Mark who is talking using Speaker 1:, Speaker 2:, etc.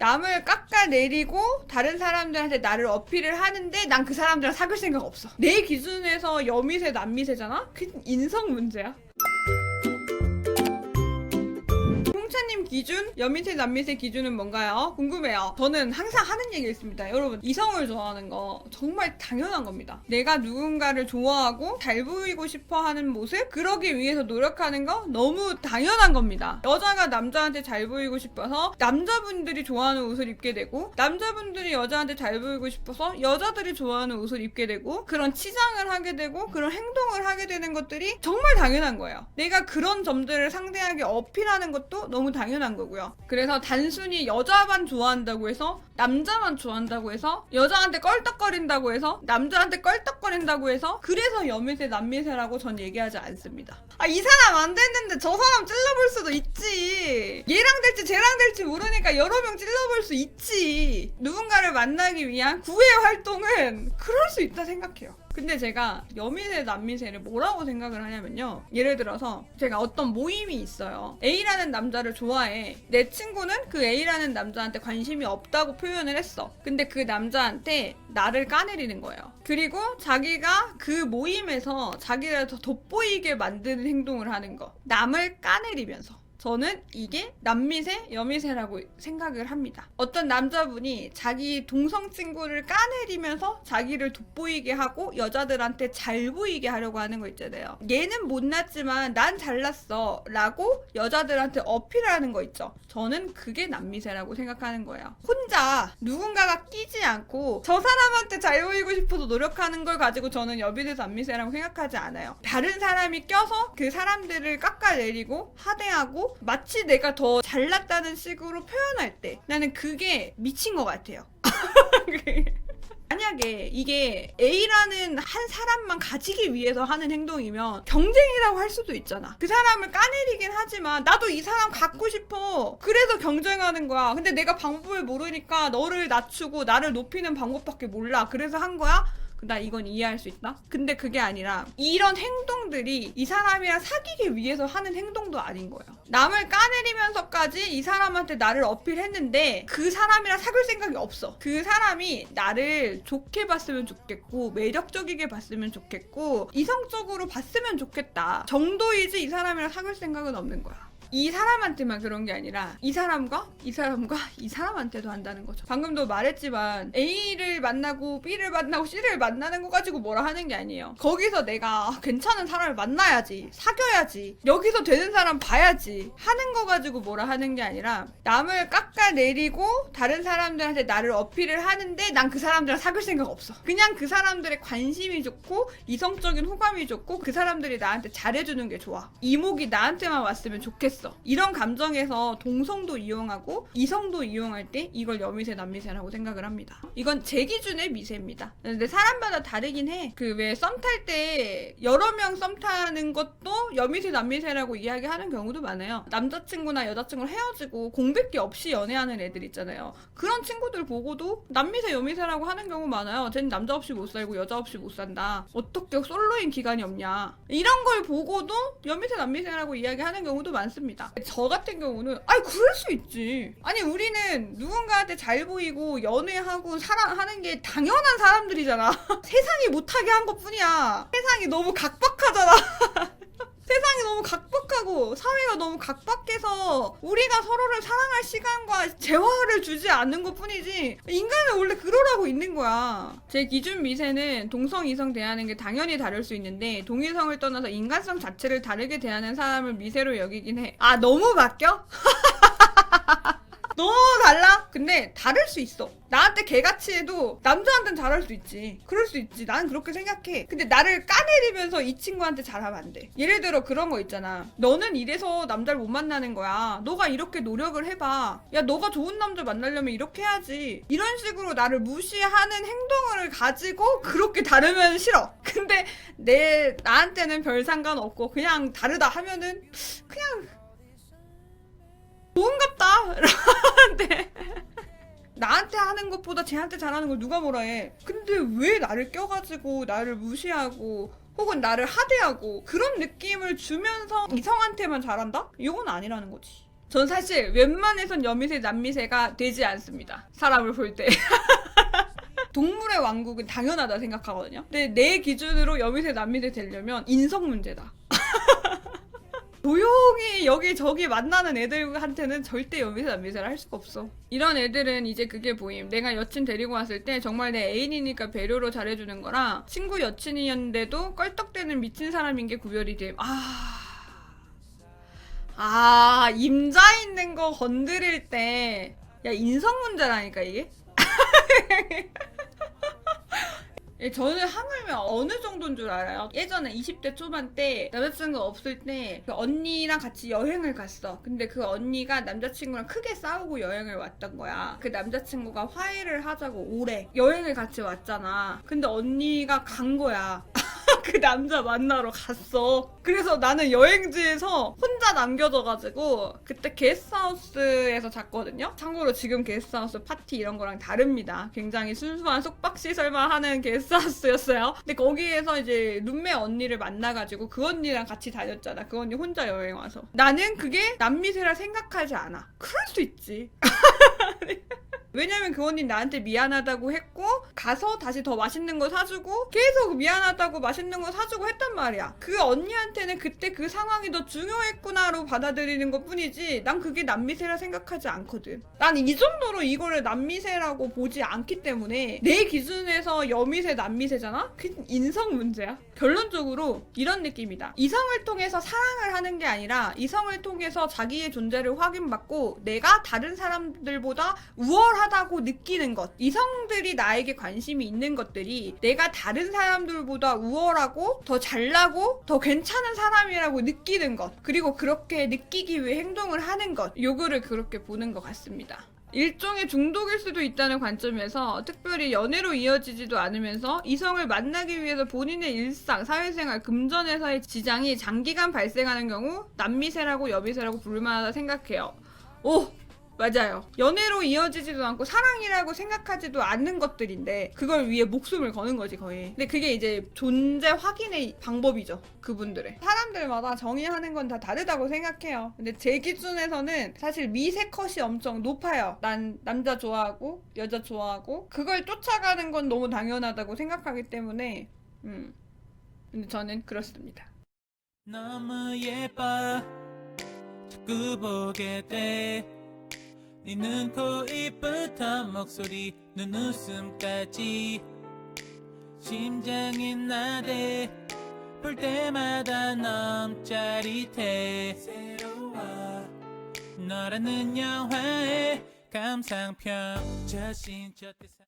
Speaker 1: 남을 깎아내리고 다른 사람들한테 나를 어필을 하는데 난 그 사람들이랑 사귈 생각 없어. 내 기준에서 여미새 남미새잖아? 그게 인성 문제야. 홍차님 기준, 여미새 남미새 기준은 뭔가요? 궁금해요. 저는 항상 하는 얘기가 있습니다. 여러분, 이성을 좋아하는 거 정말 당연한 겁니다. 내가 누군가를 좋아하고 잘 보이고 싶어 하는 모습, 그러기 위해서 노력하는 거 너무 당연한 겁니다. 여자가 남자한테 잘 보이고 싶어서 남자분들이 좋아하는 옷을 입게 되고, 남자분들이 여자한테 잘 보이고 싶어서 여자들이 좋아하는 옷을 입게 되고, 그런 치장을 하게 되고 그런 행동을 하게 되는 것들이 정말 당연한 거예요. 내가 그런 점들을 상대에게 어필하는 것도 너무 당연한 거고요. 그래서 단순히 여자만 좋아한다고 해서, 남자만 좋아한다고 해서, 여자한테 껄떡거린다고 해서, 남자한테 껄떡거린다고 해서 그래서 여미새 남미새라고 전 얘기하지 않습니다. 이 사람 안 됐는데 저 사람 찔러볼 수도 있지. 얘랑 될지 쟤랑 될지 모르니까 여러 명 찔러볼 수 있지. 누군가를 만나기 위한 구애 활동은 그럴 수 있다 생각해요. 근데 제가 여미새 남미새를 뭐라고 생각을 하냐면요, 예를 들어서 제가 어떤 모임이 있어요. A라는 남자를 좋아해. 내 친구는 그 A라는 남자한테 관심이 없다고 표현을 했어. 근데 그 남자한테 나를 까내리는 거예요. 그리고 자기가 그 모임에서 자기를 더 돋보이게 만드는 행동을 하는 거, 남을 까내리면서. 저는 이게 남미새, 여미새라고 생각을 합니다. 어떤 남자분이 자기 동성 친구를 까내리면서 자기를 돋보이게 하고 여자들한테 잘 보이게 하려고 하는 거 있잖아요. 얘는 못났지만 난 잘났어 라고 여자들한테 어필하는 거 있죠. 저는 그게 남미새라고 생각하는 거예요. 혼자 누군가가 끼지 않고 저 사람한테 잘 보이고 싶어서 노력하는 걸 가지고 저는 여미새, 남미새라고 생각하지 않아요. 다른 사람이 껴서 그 사람들을 깎아내리고 하대하고 마치 내가 더 잘났다는 식으로 표현할 때 나는 그게 미친 것 같아요. 만약에 이게 A라는 한 사람만 가지기 위해서 하는 행동이면 경쟁이라고 할 수도 있잖아. 그 사람을 까내리긴 하지만 나도 이 사람 갖고 싶어. 그래서 경쟁하는 거야. 근데 내가 방법을 모르니까 너를 낮추고 나를 높이는 방법밖에 몰라. 그래서 한 거야? 나 이건 이해할 수 있다? 근데 그게 아니라 이런 행동들이 이 사람이랑 사귀기 위해서 하는 행동도 아닌 거예요. 남을 까내리면서까지 이 사람한테 나를 어필했는데 그 사람이랑 사귈 생각이 없어. 그 사람이 나를 좋게 봤으면 좋겠고 매력적이게 봤으면 좋겠고 이성적으로 봤으면 좋겠다 정도이지 이 사람이랑 사귈 생각은 없는 거야. 이 사람한테만 그런 게 아니라 이 사람과 이 사람한테도 한다는 거죠. 방금도 말했지만 A를 만나고 B를 만나고 C를 만나는 거 가지고 뭐라 하는 게 아니에요. 거기서 내가 괜찮은 사람을 만나야지, 사귀어야지, 여기서 되는 사람 봐야지 하는 거 가지고 뭐라 하는 게 아니라 남을 깎아내리고 다른 사람들한테 나를 어필을 하는데 난 그 사람들이랑 사귈 생각 없어. 그냥 그 사람들의 관심이 좋고 이성적인 호감이 좋고 그 사람들이 나한테 잘해주는 게 좋아. 이목이 나한테만 왔으면 좋겠어. 이런 감정에서 동성도 이용하고 이성도 이용할 때 이걸 여미새 남미새라고 생각을 합니다. 이건 제 기준의 미새입니다. 근데 사람마다 다르긴 해. 그 왜 썸 탈 때 여러 명 썸 타는 것도 여미새 남미새라고 이야기하는 경우도 많아요. 남자친구나 여자친구랑 헤어지고 공백기 없이 연애하는 애들 있잖아요. 그런 친구들 보고도 남미새 여미새라고 하는 경우 많아요. 쟤는 남자 없이 못 살고 여자 없이 못 산다. 어떻게 솔로인 기간이 없냐. 이런 걸 보고도 여미새 남미새라고 이야기하는 경우도 많습니다. 저 같은 경우는 그럴 수 있지. 아니 우리는 누군가한테 잘 보이고 연애하고 사랑하는 게 당연한 사람들이잖아. 세상이 못하게 한 것뿐이야. 세상이 너무 각박하잖아. 세상이 너무 각박하고 사회가 너무 각박해서 우리가 서로를 사랑할 시간과 재화를 주지 않는 것뿐이지 인간은 원래 그러라고 있는 거야. 제 기준 미새는 동성, 이성 대하는 게 당연히 다를 수 있는데 동일성을 떠나서 인간성 자체를 다르게 대하는 사람을 미새로 여기긴 해. 너무 바뀌어? 너무 달라? 근데 다를 수 있어. 나한테 개같이 해도 남자한테는 잘할 수 있지. 그럴 수 있지. 나는 그렇게 생각해. 근데 나를 까내리면서 이 친구한테 잘하면 안 돼. 예를 들어 그런 거 있잖아. 너는 이래서 남자를 못 만나는 거야. 너가 이렇게 노력을 해봐. 야, 너가 좋은 남자 만나려면 이렇게 해야지. 이런 식으로 나를 무시하는 행동을 가지고 그렇게 다르면 싫어. 근데 나한테는 별 상관없고 그냥 다르다 하면은 그냥 좋은갑다. 근데 나한테 하는 것보다 쟤한테 잘하는 걸 누가 뭐라 해. 근데 왜 나를 껴가지고 나를 무시하고 혹은 나를 하대하고 그런 느낌을 주면서 이성한테만 잘한다? 이건 아니라는 거지. 전 사실 웬만해선 여미새 남미새가 되지 않습니다. 사람을 볼 때. 동물의 왕국은 당연하다 생각하거든요. 근데 내 기준으로 여미새 남미새 되려면 인성 문제다. 조용히 여기저기 만나는 애들한테는 절대 여미새 남미새를 할 수가 없어. 이런 애들은 이제 그게 보임. 내가 여친 데리고 왔을 때 정말 내 애인이니까 배려로 잘해주는 거랑 친구 여친이었는데도 껄떡대는 미친 사람인 게 구별이 됨. 임자 있는 거 건드릴 때, 야, 인성 문제라니까, 이게? 저는 하물며 어느 정도인 줄 알아요? 예전에 20대 초반 때 남자친구 없을 때 그 언니랑 같이 여행을 갔어. 근데 그 언니가 남자친구랑 크게 싸우고 여행을 왔던 거야. 그 남자친구가 화해를 하자고 오래 여행을 같이 왔잖아. 근데 언니가 간 거야. 그 남자 만나러 갔어. 그래서 나는 여행지에서 혼자 남겨져가지고 그때 게스트하우스에서 잤거든요. 참고로 지금 게스트하우스 파티 이런 거랑 다릅니다. 굉장히 순수한 숙박시설만 하는 게스트하우스였어요. 근데 거기에서 이제 룸메 언니를 만나가지고 그 언니랑 같이 다녔잖아. 그 언니 혼자 여행 와서. 나는 그게 남미세라 생각하지 않아. 그럴 수 있지. 왜냐면 그 언니 나한테 미안하다고 했고 가서 다시 더 맛있는 거 사주고 계속 미안하다고 맛있는 거 사주고 했단 말이야. 그 언니한테는 그때 그 상황이 더 중요했구나로 받아들이는 것 뿐이지 난 그게 남미세라 생각하지 않거든. 난 이 정도로 이거를 남미세라고 보지 않기 때문에 내 기준에서 여미세 남미세잖아? 그게 인성 문제야. 결론적으로 이런 느낌이다. 이성을 통해서 사랑을 하는 게 아니라 이성을 통해서 자기의 존재를 확인받고 내가 다른 사람들보다 우월하다고 느끼는 것. 이성들이 나에게 관심이 있는 것들이 내가 다른 사람들보다 우월하고 더 잘나고 더 괜찮은 사람이라고 느끼는 것. 그리고 그렇게 느끼기 위해 행동을 하는 것. 요거를 그렇게 보는 것 같습니다. 일종의 중독일 수도 있다는 관점에서 특별히 연애로 이어지지도 않으면서 이성을 만나기 위해서 본인의 일상, 사회생활, 금전에서의 지장이 장기간 발생하는 경우 남미세라고 여미세라고 부를 만하다 생각해요. 오! 맞아요. 연애로 이어지지도 않고 사랑이라고 생각하지도 않는 것들인데 그걸 위해 목숨을 거는 거지 거의. 근데 그게 이제 존재 확인의 방법이죠. 그분들의. 사람들마다 정의하는 건 다 다르다고 생각해요. 근데 제 기준에서는 사실 미세 컷이 엄청 높아요. 난 남자 좋아하고 여자 좋아하고 그걸 쫓아가는 건 너무 당연하다고 생각하기 때문에 근데 저는 그렇습니다.
Speaker 2: 너무 예뻐 자꾸 보게 돼 네 눈, 코, 입부터 목소리, 눈웃음까지 심장이 나대 볼 때마다 너무 짜릿해 새로워 너라는 영화의 감상평 저 신 저